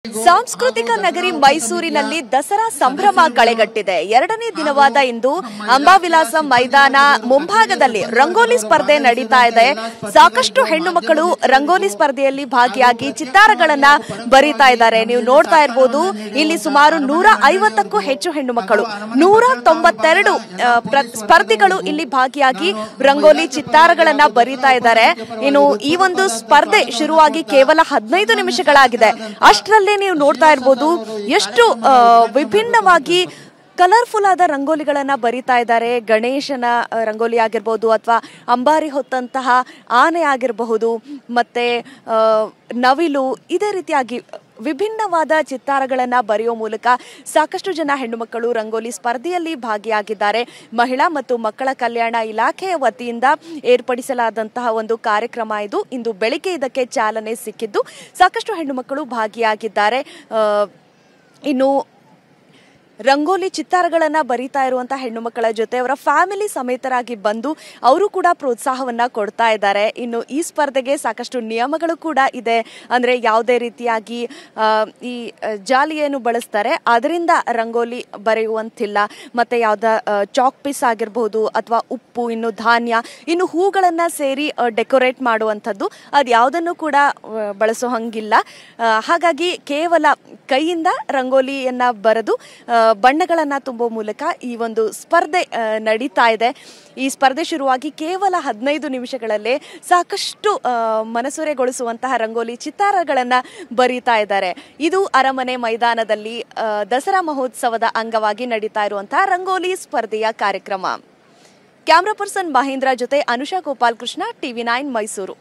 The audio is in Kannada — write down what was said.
ಸಾಂಸ್ಕೃತಿಕ ನಗರಿ ಮೈಸೂರಿನಲ್ಲಿ ದಸರಾ ಸಂಭ್ರಮ ಕಳೆಗಟ್ಟಿದೆ. ಎರಡನೇ ದಿನವಾದ ಇಂದು ಅಂಬಾವಿಲಾಸ ಮೈದಾನ ಮುಂಭಾಗದಲ್ಲಿ ರಂಗೋಲಿ ಸ್ಪರ್ಧೆ ನಡೀತಾ ಇದೆ. ಸಾಕಷ್ಟು ಹೆಣ್ಣು ಮಕ್ಕಳು ರಂಗೋಲಿ ಸ್ಪರ್ಧೆಯಲ್ಲಿ ಭಾಗಿಯಾಗಿ ಚಿತ್ತಾರಗಳನ್ನ ಬರೀತಾ ಇದ್ದಾರೆ. ನೀವು ನೋಡ್ತಾ ಇರಬಹುದು, ಇಲ್ಲಿ ಸುಮಾರು 150ಕ್ಕೂ ಹೆಚ್ಚು ಹೆಣ್ಣು ಮಕ್ಕಳು, 192 ಸ್ಪರ್ಧಿಗಳು ಇಲ್ಲಿ ಭಾಗಿಯಾಗಿ ರಂಗೋಲಿ ಚಿತ್ತಾರಗಳನ್ನ ಬರೀತಾ ಇದ್ದಾರೆ. ಇನ್ನು ಈ ಒಂದು ಸ್ಪರ್ಧೆ ಶುರುವಾಗಿ ಕೇವಲ 15 ನಿಮಿಷಗಳಾಗಿದೆ. ಅಷ್ಟರಲ್ಲಿ ನೀವು ನೋಡ್ತಾ ಇರಬಹುದು ಎಷ್ಟು ವಿಭಿನ್ನವಾಗಿ ಕಲರ್ಫುಲ್ ಆದ ರಂಗೋಲಿಗಳನ್ನ ಬರೀತಾ ಇದ್ದಾರೆ. ಗಣೇಶನ ರಂಗೋಲಿ ಆಗಿರಬಹುದು, ಅಥವಾ ಅಂಬಾರಿ ಹೊತ್ತಂತಹ ಆನೆ ಆಗಿರಬಹುದು, ಮತ್ತೆ ನವಿಲು, ಇದೇ ರೀತಿಯಾಗಿ ವಿಭಿನ್ನವಾದ ಚಿತ್ತಾರಗಳನ್ನ ಬರೆಯೋ ಮೂಲಕ ಸಾಕಷ್ಟು ಜನ ಹೆಣ್ಣು ಮಕ್ಕಳು ರಂಗೋಲಿ ಸ್ಪರ್ಧೆಯಲ್ಲಿ ಭಾಗಿಯಾಗಿದ್ದಾರೆ. ಮಹಿಳಾ ಮತ್ತು ಮಕ್ಕಳ ಕಲ್ಯಾಣ ಇಲಾಖೆಯ ವತಿಯಿಂದ ಏರ್ಪಡಿಸಲಾದಂತಹ ಒಂದು ಕಾರ್ಯಕ್ರಮ ಇದು. ಇಂದು ಬೆಳಿಗ್ಗೆ ಇದಕ್ಕೆ ಚಾಲನೆ ಸಿಕ್ಕಿದ್ದು ಸಾಕಷ್ಟು ಹೆಣ್ಣು ಮಕ್ಕಳು ಭಾಗಿಯಾಗಿದ್ದಾರೆ. ಇನ್ನು ರಂಗೋಲಿ ಚಿತ್ತಾರಗಳನ್ನ ಬರೀತಾ ಇರುವಂತಹ ಹೆಣ್ಣು ಮಕ್ಕಳ ಜೊತೆ ಅವರ ಫ್ಯಾಮಿಲಿ ಸಮೇತರಾಗಿ ಬಂದು ಅವರು ಕೂಡ ಪ್ರೋತ್ಸಾಹವನ್ನ ಕೊಡ್ತಾ ಇದ್ದಾರೆ. ಇನ್ನು ಈ ಸ್ಪರ್ಧೆಗೆ ಸಾಕಷ್ಟು ನಿಯಮಗಳು ಕೂಡ ಇದೆ. ಅಂದ್ರೆ ಯಾವುದೇ ರೀತಿಯಾಗಿ ಈ ಜಾಲಿಯನ್ನು ಬಳಸ್ತಾರೆ ಅದರಿಂದ ರಂಗೋಲಿ ಬರೆಯುವಂತಿಲ್ಲ. ಮತ್ತೆ ಯಾವ್ದ ಚಾಕ್ ಪೀಸ್ ಆಗಿರಬಹುದು, ಅಥವಾ ಉಪ್ಪು, ಇನ್ನು ಧಾನ್ಯ, ಇನ್ನು ಹೂಗಳನ್ನ ಸೇರಿ ಡೆಕೋರೇಟ್ ಮಾಡುವಂಥದ್ದು, ಅದು ಯಾವುದನ್ನು ಕೂಡ ಬಳಸೋ ಹಂಗಿಲ್ಲ. ಹಾಗಾಗಿ ಕೇವಲ ಕೈಯಿಂದ ರಂಗೋಲಿಯನ್ನ ಬರೆದು ಬಣ್ಣಗಳನ್ನ ತುಂಬೋ ಮೂಲಕ ಈ ಒಂದು ಸ್ಪರ್ಧೆ ನಡೀತಾ ಇದೆ. ಈ ಸ್ಪರ್ಧೆ ಶುರುವಾಗಿ ಕೇವಲ 15 ನಿಮಿಷಗಳಲ್ಲೇ ಸಾಕಷ್ಟು ಮನಸೂರೆಗೊಳಿಸುವಂತಹ ರಂಗೋಲಿ ಚಿತ್ತಾರಗಳನ್ನ ಬರೀತಾ ಇದ್ದಾರೆ. ಇದು ಅರಮನೆ ಮೈದಾನದಲ್ಲಿ ದಸರಾ ಮಹೋತ್ಸವದ ಅಂಗವಾಗಿ ನಡೀತಾ ಇರುವಂತಹ ರಂಗೋಲಿ ಸ್ಪರ್ಧೆಯ ಕಾರ್ಯಕ್ರಮ. ಕ್ಯಾಮ್ರಾ ಪರ್ಸನ್ ಮಹೇಂದ್ರ ಜೊತೆ ಅನುಷಾ ಗೋಪಾಲ್ ಕೃಷ್ಣ, TV9 ಮೈಸೂರು.